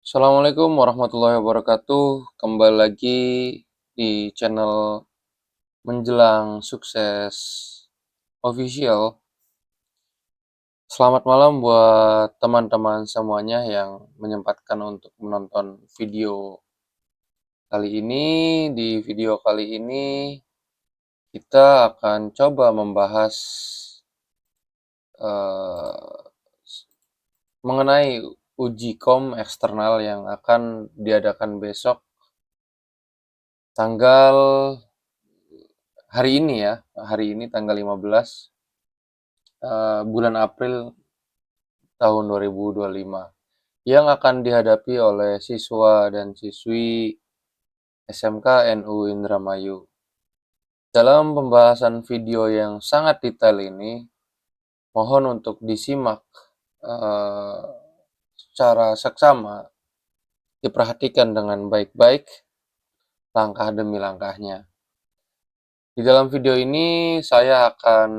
Assalamualaikum warahmatullahi wabarakatuh. Kembali lagi di channel Menjelang Sukses Official. Selamat malam buat teman-teman semuanya yang menyempatkan untuk menonton video kali ini. Di video kali ini kita akan coba membahas eh, mengenai uji kom eksternal yang akan diadakan besok tanggal hari ini ya, hari ini tanggal 15 bulan April tahun 2025 yang akan dihadapi oleh siswa dan siswi SMK NU Indramayu. Dalam pembahasan video yang sangat detail ini, mohon untuk disimak eh, secara seksama, diperhatikan dengan baik-baik langkah demi langkahnya. Di dalam video ini saya akan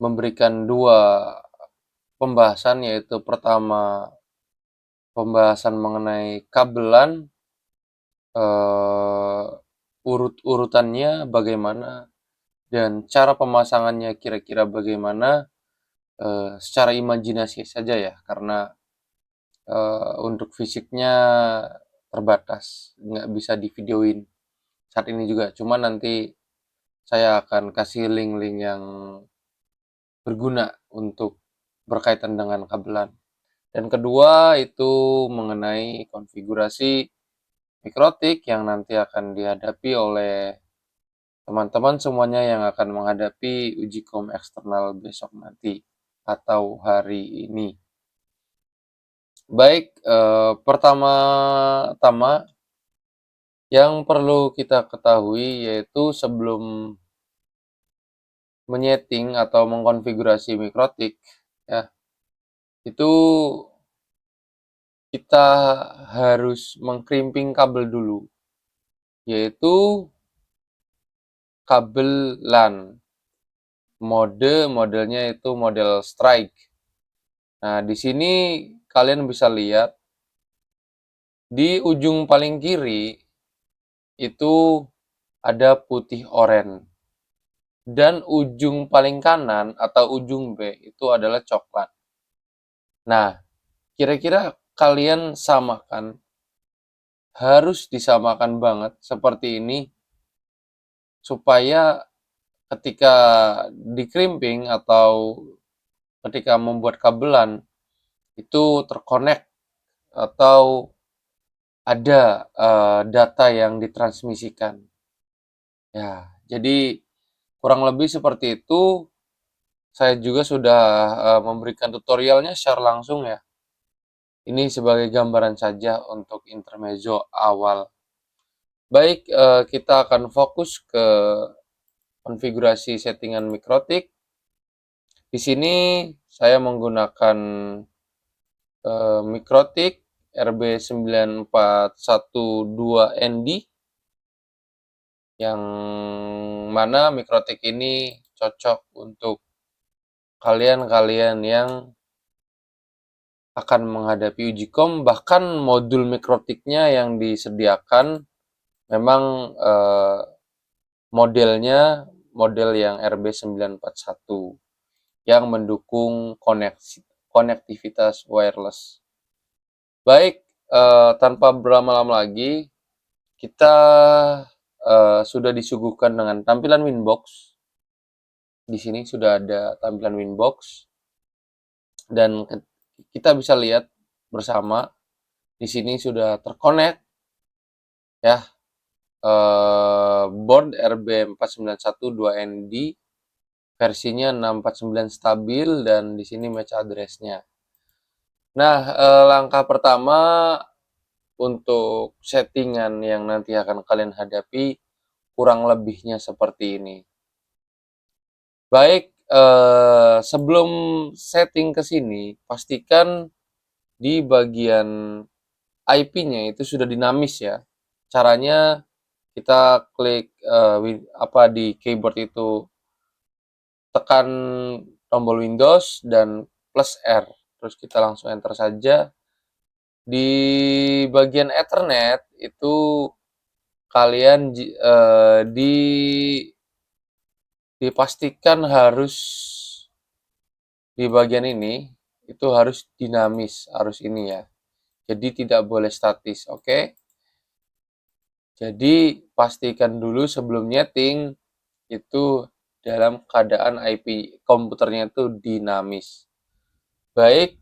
memberikan dua pembahasan, yaitu pertama pembahasan mengenai kabelan, urut-urutannya bagaimana, dan cara pemasangannya kira-kira bagaimana, secara imajinasi saja ya, karena untuk fisiknya terbatas, nggak bisa divideoin saat ini juga. Cuma nanti saya akan kasih link-link yang berguna untuk berkaitan dengan kabelan. Dan kedua itu mengenai konfigurasi mikrotik yang nanti akan dihadapi oleh teman-teman semuanya yang akan menghadapi uji kom eksternal besok nanti atau hari ini. Baik, pertama-tama yang perlu kita ketahui yaitu sebelum menyeting atau mengkonfigurasi mikrotik ya, itu kita harus mengkrimping kabel dulu, yaitu kabel LAN. Modelnya itu model strike. Nah, di sini kalian bisa lihat di ujung paling kiri itu ada putih oranye dan ujung paling kanan atau ujung B itu adalah coklat. Nah, kira-kira kalian samakan, harus disamakan banget seperti ini supaya ketika dikrimping atau ketika membuat kabelan itu terkonek atau ada data yang ditransmisikan. Ya, jadi kurang lebih seperti itu. Saya juga sudah memberikan tutorialnya secara langsung ya. Ini sebagai gambaran saja untuk intermezzo awal. Baik, kita akan fokus ke konfigurasi settingan mikrotik. Di sini saya menggunakan mikrotik RB9412ND, yang mana mikrotik ini cocok untuk kalian-kalian yang akan menghadapi uji kom. Bahkan modul mikrotiknya yang disediakan memang modelnya model yang RB941 yang mendukung konektivitas wireless. Baik, tanpa berlama-lama lagi, kita sudah disuguhkan dengan tampilan Winbox. Di sini sudah ada tampilan Winbox dan kita bisa lihat bersama di sini sudah terkonek ya, board RB4912ND versinya 649 stabil dan di sini match address-nya. Nah, langkah pertama untuk settingan yang nanti akan kalian hadapi kurang lebihnya seperti ini. Baik, sebelum setting ke sini, pastikan di bagian IP-nya itu sudah dinamis ya. Caranya kita klik di keyboard itu, tekan tombol Windows dan plus R, terus kita langsung enter saja. Di bagian Ethernet itu kalian dipastikan harus di bagian ini itu harus dinamis, harus ini ya. Jadi tidak boleh statis, oke? Jadi pastikan dulu sebelum nyeting itu dalam keadaan IP komputernya itu dinamis. Baik,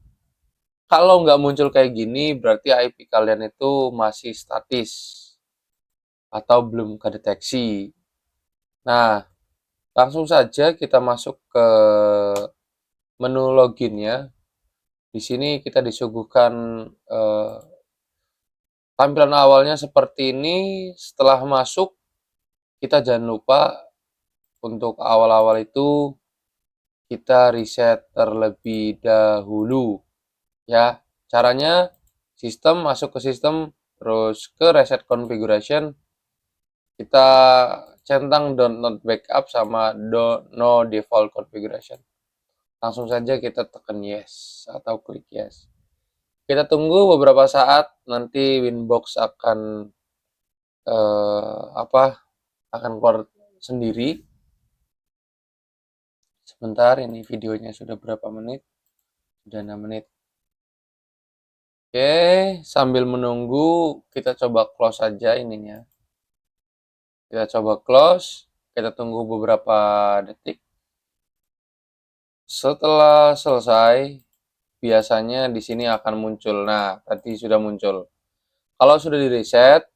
kalau nggak muncul kayak gini berarti IP kalian itu masih statis atau belum kedeteksi. Nah, langsung saja kita masuk ke menu loginnya. Di sini kita disuguhkan eh, tampilan awalnya seperti ini. Setelah masuk, kita jangan lupa untuk awal-awal itu kita reset terlebih dahulu. Ya, caranya sistem masuk ke sistem, terus ke reset configuration, kita centang don't not backup sama no default configuration. Langsung saja kita tekan yes atau klik yes. Kita tunggu beberapa saat, nanti Winbox akan akan keluar sendiri. Sebentar, ini videonya sudah berapa menit? Sudah 6 menit. Oke, sambil menunggu kita coba close saja ininya. Kita coba close, kita tunggu beberapa detik. Setelah selesai, biasanya di sini akan muncul. Nah, tadi sudah muncul. Kalau sudah di reset,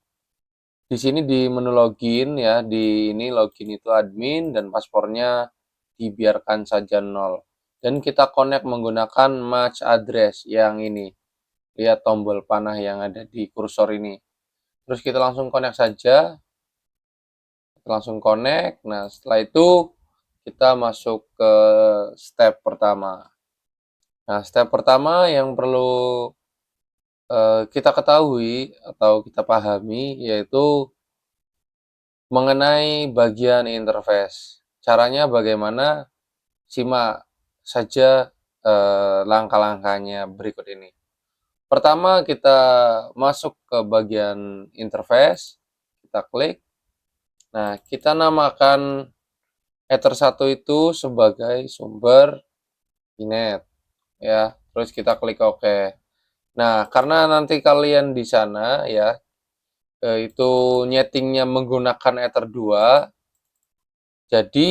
di sini di menu login ya, di ini login itu admin dan paspornya dibiarkan saja 0. Dan kita connect menggunakan match address yang ini. Lihat tombol panah yang ada di kursor ini. Terus kita langsung connect saja. Kita langsung connect. Nah, setelah itu kita masuk ke step pertama. Nah, step pertama yang perlu kita ketahui atau kita pahami yaitu mengenai bagian interface. Caranya bagaimana? Simak saja langkah-langkahnya berikut ini. Pertama kita masuk ke bagian interface, kita klik. Nah, kita namakan Ether 1 itu sebagai sumber inet ya. Terus kita klik OK. Nah, karena nanti kalian di sana ya itu nyetingnya menggunakan Ether 2, jadi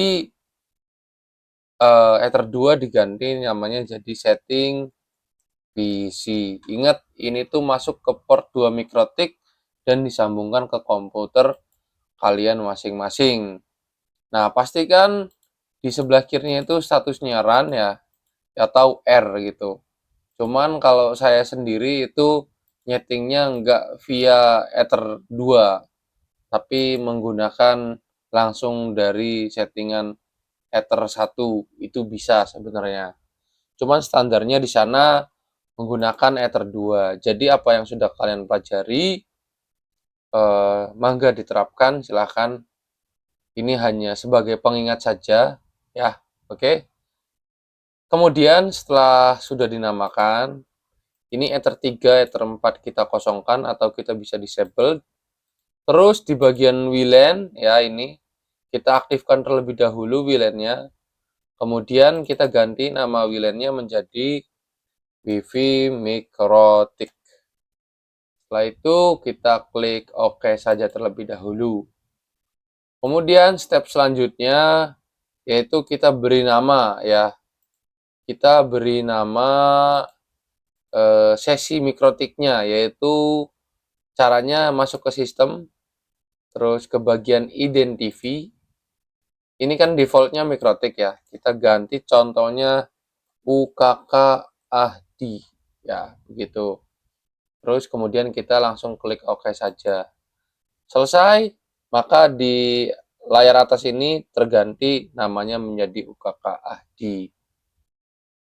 Ether 2 diganti namanya jadi setting PC. Ingat, ini tuh masuk ke port 2 mikrotik dan disambungkan ke komputer kalian masing-masing. Nah, pastikan di sebelah kirinya itu statusnya run ya, atau R gitu. Cuman kalau saya sendiri itu nyetingnya nggak via Ether 2, tapi menggunakan langsung dari settingan Ether 1, itu bisa sebenarnya. Cuman standarnya di sana menggunakan Ether 2. Jadi apa yang sudah kalian pelajari, mangga diterapkan, silahkan. Ini hanya sebagai pengingat saja, ya, oke. Kemudian setelah sudah dinamakan, ini Ether 3, Ether 4 kita kosongkan atau kita bisa disable. Terus di bagian WLAN, ya ini, kita aktifkan terlebih dahulu WLAN-nya. Kemudian kita ganti nama WLAN-nya menjadi Wi-Fi Mikrotik. Setelah itu kita klik OK saja terlebih dahulu. Kemudian step selanjutnya yaitu kita beri nama ya. Kita beri nama sesi mikrotiknya, yaitu caranya masuk ke sistem, terus ke bagian identify. Ini kan defaultnya mikrotik ya. Kita ganti contohnya UKK Ahdi ya, begitu. Terus kemudian kita langsung klik OK saja. Selesai, maka di layar atas ini terganti namanya menjadi UKK Ahdi.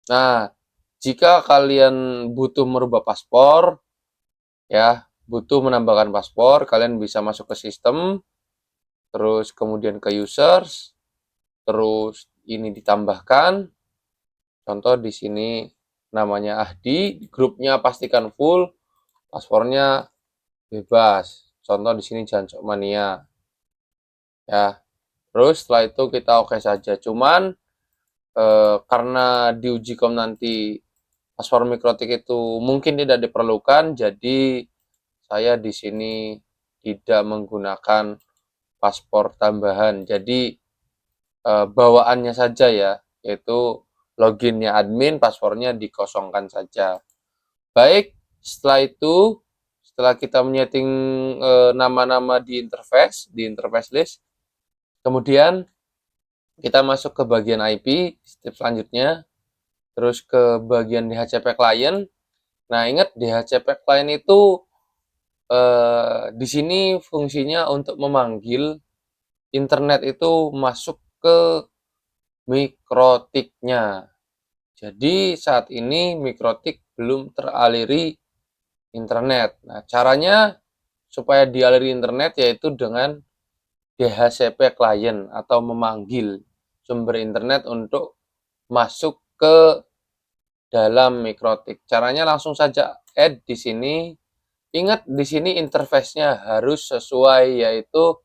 Nah, jika kalian butuh merubah paspor, ya, butuh menambahkan paspor, kalian bisa masuk ke sistem, terus kemudian ke users, terus ini ditambahkan. Contoh di sini namanya Ahdi, grupnya pastikan full, Paspornya bebas. Contoh di sini Jancok Mania. Ya. Terus setelah itu kita oke saja. Cuman karena di Ujikom nanti paspor mikrotik itu mungkin tidak diperlukan, jadi saya di sini tidak menggunakan paspor tambahan. Jadi bawaannya saja ya, yaitu loginnya admin, paspornya dikosongkan saja. Baik, setelah itu, setelah kita menyeting nama-nama di interface list, kemudian kita masuk ke bagian IP, step selanjutnya, terus ke bagian DHCP client. Nah, ingat DHCP client itu di sini fungsinya untuk memanggil internet itu masuk ke mikrotiknya. Jadi saat ini mikrotik belum teraliri internet. Nah, caranya supaya dialiri internet yaitu dengan DHCP client atau memanggil sumber internet untuk masuk ke dalam mikrotik. Caranya langsung saja add di sini. Ingat di sini interface-nya harus sesuai yaitu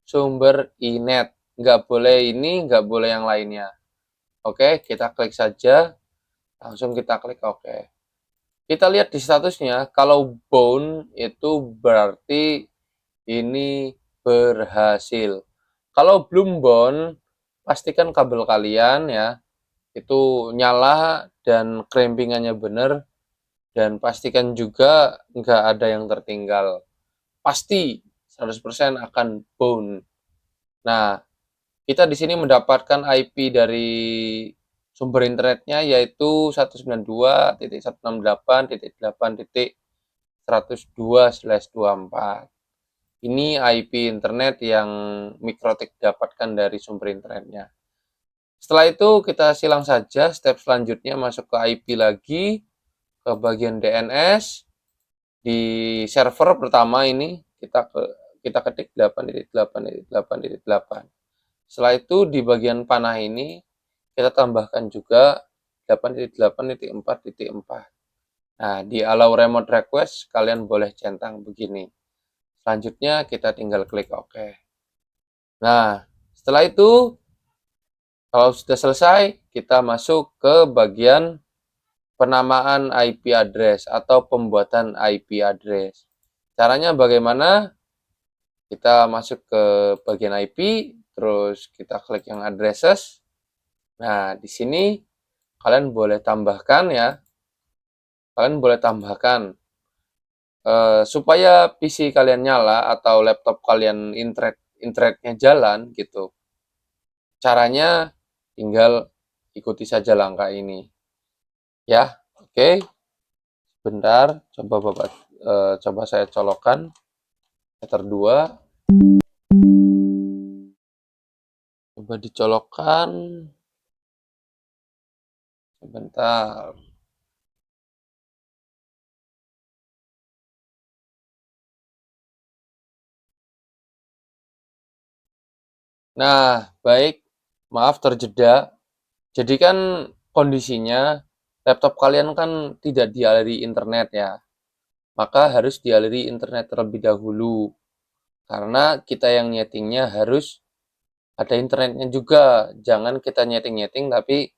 sumber inet. Nggak boleh ini, nggak boleh yang lainnya. Oke, kita klik saja. Langsung kita klik oke. Kita lihat di statusnya, kalau bound itu berarti ini berhasil. Kalau belum bound, pastikan kabel kalian ya itu nyala dan crampingannya benar, dan pastikan juga nggak ada yang tertinggal. Pasti 100% akan bound. Nah, kita di sini mendapatkan IP dari sumber internetnya yaitu 192.168.8.102/24. Ini IP internet yang Mikrotik dapatkan dari sumber internetnya. Setelah itu kita silang saja step selanjutnya, masuk ke IP lagi, ke bagian DNS. Di server pertama ini kita ketik 8.8.8.8. Setelah itu di bagian panah ini kita tambahkan juga 8.8.4.4. Nah, di allow remote request kalian boleh centang begini. Selanjutnya kita tinggal klik OK. Nah, setelah itu kalau sudah selesai, kita masuk ke bagian penamaan IP address atau pembuatan IP address. Caranya bagaimana? Kita masuk ke bagian IP, terus kita klik yang addresses. Nah, di sini kalian boleh tambahkan ya. Kalian boleh tambahkan supaya PC kalian nyala atau laptop kalian internetnya jalan gitu. Caranya tinggal ikuti saja langkah ini. Ya, oke. Bentar, coba saya colokkan Ether 2. Coba dicolokkan. Sebentar. Nah, baik. Maaf terjeda. Jadi kan kondisinya laptop kalian kan tidak dialiri internet ya. Maka harus dialiri internet terlebih dahulu. Karena kita yang nyetingnya harus ada internetnya juga. Jangan kita nyeting-nyeting tapi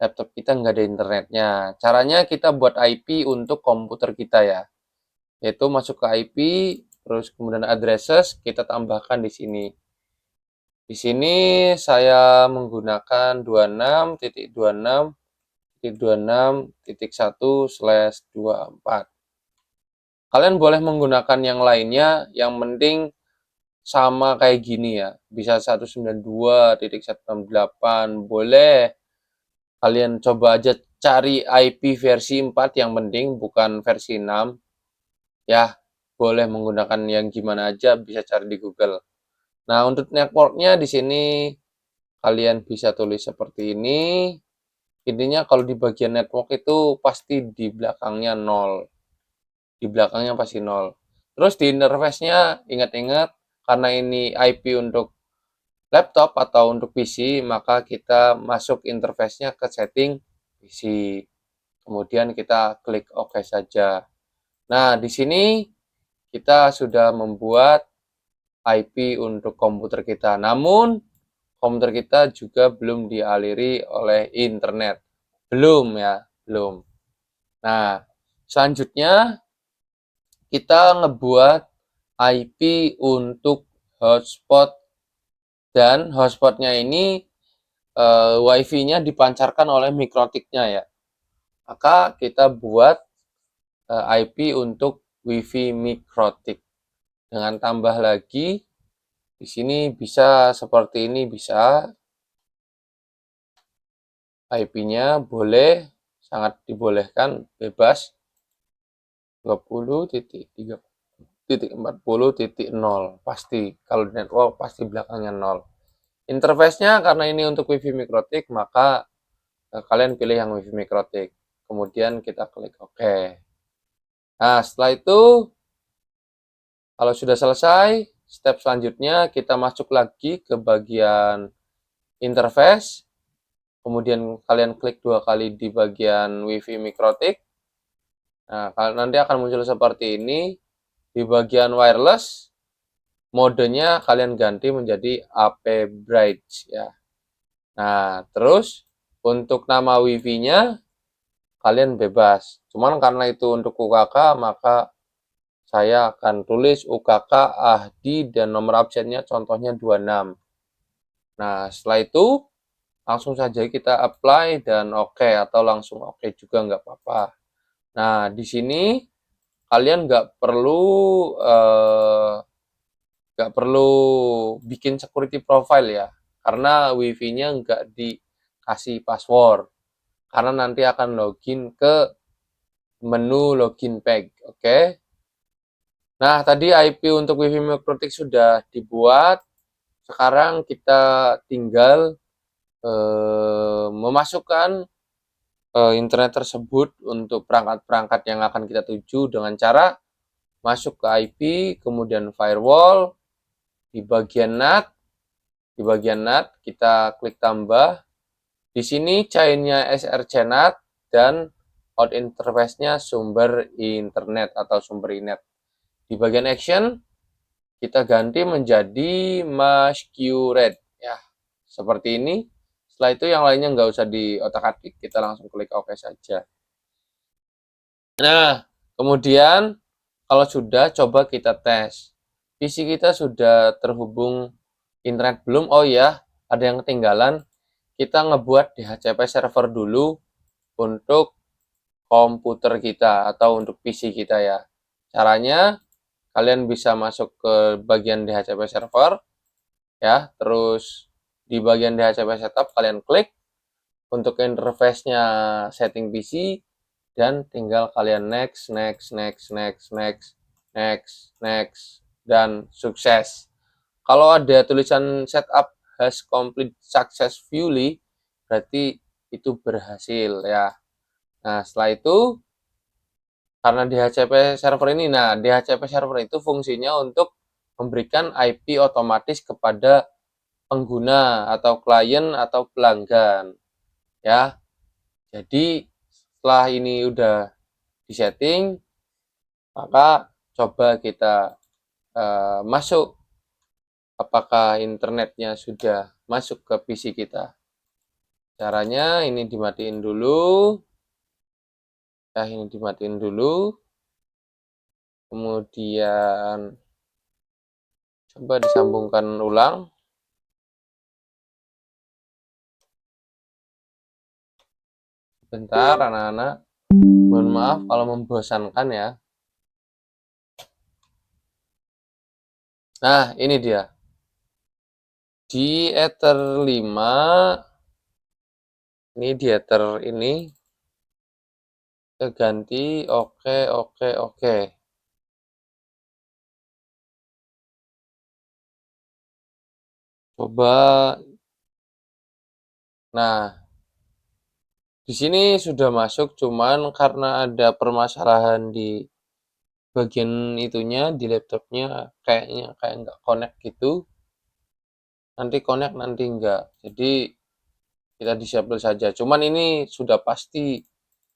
laptop kita nggak ada internetnya. Caranya kita buat IP untuk komputer kita ya. Yaitu masuk ke IP, terus kemudian addresses kita tambahkan di sini. Di sini saya menggunakan 26.26.26.1/24. Kalian boleh menggunakan yang lainnya, yang penting sama kayak gini ya. Bisa 192.168, boleh. Kalian coba aja cari IP versi 4 yang penting, bukan versi 6. Ya, boleh menggunakan yang gimana aja, bisa cari di Google. Nah, untuk networknya di sini kalian bisa tulis seperti ini. Intinya kalau di bagian network itu pasti di belakangnya 0. Di belakangnya pasti 0. Terus di interface-nya ingat-ingat, karena ini IP untuk laptop atau untuk PC, maka kita masuk interface-nya ke setting PC. Kemudian kita klik OK saja. Nah, di sini kita sudah membuat IP untuk komputer kita. Namun, komputer kita juga belum dialiri oleh internet. Belum ya, belum. Nah, selanjutnya kita ngebuat IP untuk hotspot, dan hotspotnya ini WiFi-nya dipancarkan oleh mikrotiknya ya. Maka kita buat IP untuk WiFi mikrotik. Dengan tambah lagi di sini bisa seperti ini, bisa IP-nya boleh, sangat dibolehkan, bebas 20.3.40.0 pasti. Kalau di network pasti belakangnya 0. Interface-nya karena ini untuk WiFi mikrotik, maka kalian pilih yang WiFi mikrotik. Kemudian kita klik OK. Nah, setelah itu kalau sudah selesai, step selanjutnya kita masuk lagi ke bagian interface. Kemudian kalian klik 2 kali di bagian WiFi mikrotik. Nah, nanti akan muncul seperti ini. Di bagian wireless, modenya kalian ganti menjadi AP Bridge ya. Nah, terus untuk nama WiFi-nya kalian bebas. Cuman karena itu untuk UKK, maka saya akan tulis UKK Ahdi dan nomor absennya contohnya 26. Nah, setelah itu langsung saja kita apply dan OK, atau langsung OK juga nggak apa-apa. Nah, di sini kalian nggak perlu bikin security profile ya, karena WiFi-nya nggak dikasih password, karena nanti akan login ke menu login page. Oke. Nah, tadi IP untuk WiFi mikrotik sudah dibuat. Sekarang kita tinggal memasukkan internet tersebut untuk perangkat-perangkat yang akan kita tuju dengan cara masuk ke IP, kemudian firewall, di bagian NAT, kita klik tambah. Di sini chainnya SRC NAT dan out interface-nya sumber internet atau sumber inet. Di bagian action kita ganti menjadi masquerade ya, seperti ini. Setelah itu yang lainnya nggak usah diotak-atik, kita langsung klik OK saja. Nah, kemudian kalau sudah, coba kita tes. PC kita sudah terhubung internet belum? Oh ya, ada yang ketinggalan. Kita ngebuat DHCP server dulu untuk komputer kita atau untuk PC kita ya. Caranya, kalian bisa masuk ke bagian DHCP server ya, terus di bagian DHCP setup kalian klik untuk interface-nya setting PC, dan tinggal kalian next, dan sukses. Kalau ada tulisan setup has complete successfully, berarti itu berhasil ya. Nah, setelah itu karena DHCP server ini, nah DHCP server itu fungsinya untuk memberikan IP otomatis kepada pengguna atau klien atau pelanggan ya. Jadi setelah ini udah disetting, maka coba kita masuk, apakah internetnya sudah masuk ke PC kita. Caranya ini dimatiin dulu ya, ini dimatiin dulu, kemudian coba disambungkan ulang. Bentar anak-anak, mohon maaf kalau membosankan ya. Nah, ini dia. Di Ether 5, ini di Ether ini kita ganti oke, oke, oke. Coba. Nah, di sini sudah masuk, cuman karena ada permasalahan di bagian itunya, di laptopnya kayaknya kayak nggak connect gitu. Nanti connect, nanti enggak. Jadi kita disable saja. Cuman ini sudah pasti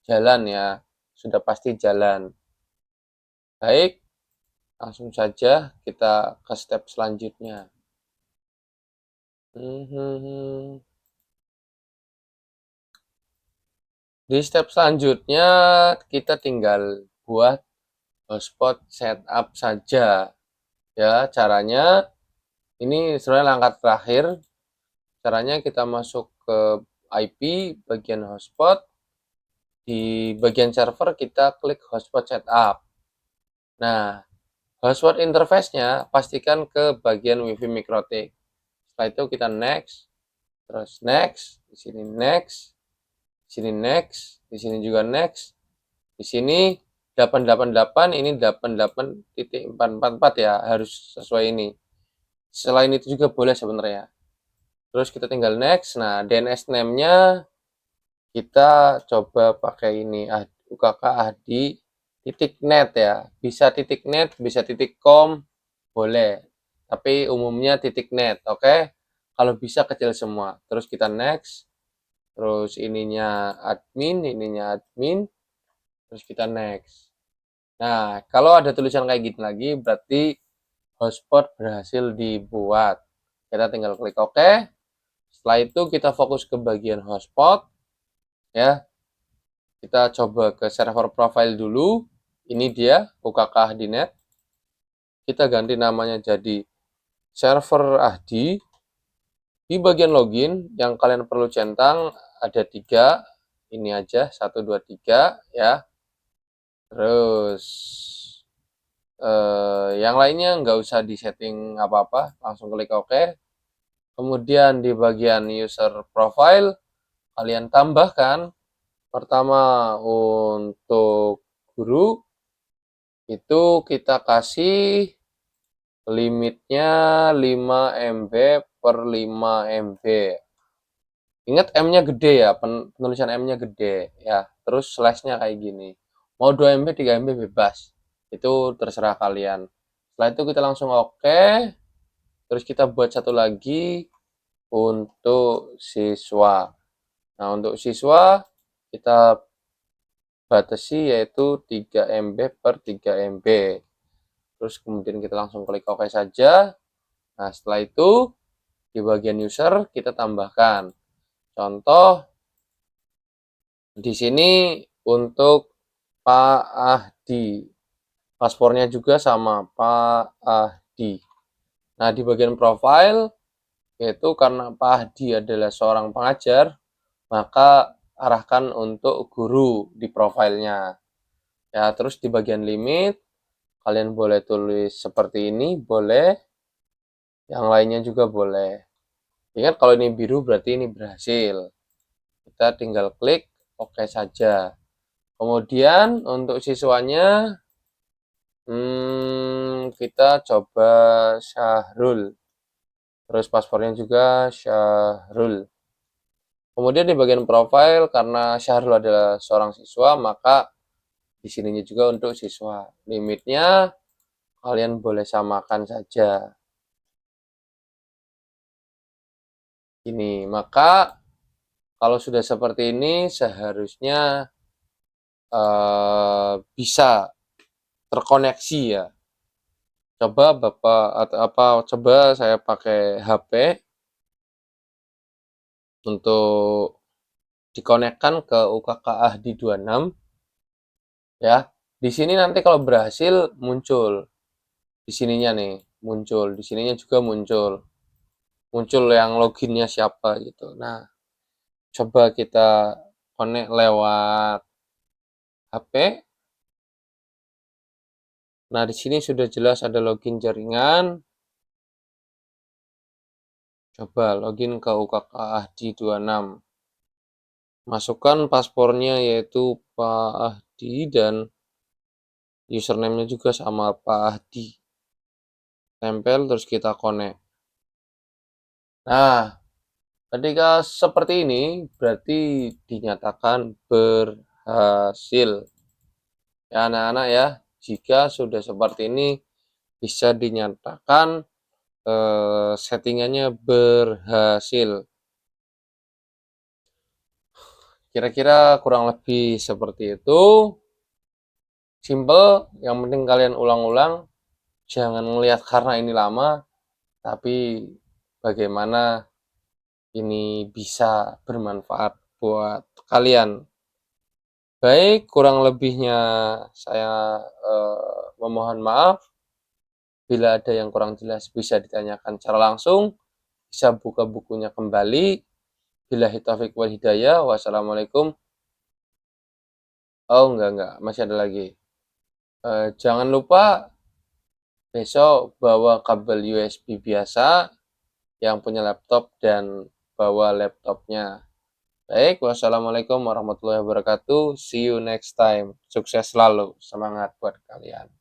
jalan ya, sudah pasti jalan. Baik, langsung saja kita ke step selanjutnya. Di step selanjutnya kita tinggal buat hotspot setup saja. Ya, caranya ini sebenarnya langkah terakhir. Caranya kita masuk ke IP bagian hotspot. Di bagian server kita klik hotspot setup. Nah, hotspot interface-nya pastikan ke bagian WiFi MikroTik. Setelah itu kita next, terus next, di sini next, di sini next, di sini juga next. Di sini 888, ini 88.444 ya, harus sesuai ini. Selain itu juga boleh sebenarnya. Terus kita tinggal next. Nah, DNS name-nya kita coba pakai ini UKK AHDI titik net ya. Bisa titik net, bisa titik com, boleh. Tapi umumnya titik net, oke? Kalau bisa kecil semua. Terus kita next. Terus ininya admin, terus kita next. Nah, kalau ada tulisan kayak gini lagi, berarti hotspot berhasil dibuat. Kita tinggal klik OK. Setelah itu kita fokus ke bagian hotspot. Ya, kita coba ke server profile dulu. Ini dia, UKK AHDINet. Kita ganti namanya jadi server AHDI. Di bagian login, yang kalian perlu centang ada 3. Ini aja, 1, 2, 3 ya. Terus yang lainnya nggak usah disetting apa-apa, langsung klik OK. Kemudian di bagian user profile, kalian tambahkan pertama untuk guru, itu kita kasih limitnya 5 MB per 5 MB. Ingat M-nya gede ya, penulisan M-nya gede ya. Terus slash-nya kayak gini. Mau 2 MB, 3 MB bebas. Itu terserah kalian. Setelah itu kita langsung oke. Terus kita buat satu lagi untuk siswa. Nah, untuk siswa kita batasi yaitu 3 MB per 3 MB. Terus kemudian kita langsung klik OK saja. Nah, setelah itu di bagian user kita tambahkan. Contoh di sini untuk Pak Ahdi. Paspornya juga sama Pak Ahdi. Nah, di bagian profile yaitu karena Pak Ahdi adalah seorang pengajar, maka arahkan untuk guru di profilnya. Ya, terus di bagian limit kalian boleh tulis seperti ini, boleh. Yang lainnya juga boleh. Ingat kalau ini biru berarti ini berhasil. Kita tinggal klik OK saja. Kemudian untuk siswanya kita coba Syahrul. Terus paspornya juga Syahrul. Kemudian di bagian profile karena Syahrul adalah seorang siswa, maka di sininya juga untuk siswa. Limitnya kalian boleh samakan saja. Ini, maka kalau sudah seperti ini seharusnya bisa terkoneksi ya. Coba Bapak coba saya pakai HP untuk dikonekkan ke UKK AHDI 26 ya. Di sini nanti kalau berhasil muncul di sininya nih, muncul di sininya juga muncul yang loginnya siapa gitu. Nah, coba kita connect lewat HP. Nah, di sini sudah jelas ada login jaringan. Coba login ke UKK AHDI 26. Masukkan paspornya yaitu Pak Ahdi dan username-nya juga sama Pak Ahdi. Tempel terus kita connect. Nah, ketika seperti ini berarti dinyatakan berhasil. Ya anak-anak ya, jika sudah seperti ini bisa dinyatakan settingannya berhasil. Kira-kira kurang lebih seperti itu. Simple, yang penting kalian ulang-ulang, jangan ngelihat karena ini lama, tapi bagaimana ini bisa bermanfaat buat kalian. Baik, kurang lebihnya saya memohon maaf. Bila ada yang kurang jelas bisa ditanyakan secara langsung, bisa buka bukunya kembali. Billahi taufiq wal hidayah. Wassalamualaikum. Oh, enggak, masih ada lagi. Jangan lupa besok bawa kabel USB biasa yang punya laptop dan bawa laptopnya. Baik, wassalamualaikum warahmatullahi wabarakatuh. See you next time. Sukses selalu. Semangat buat kalian.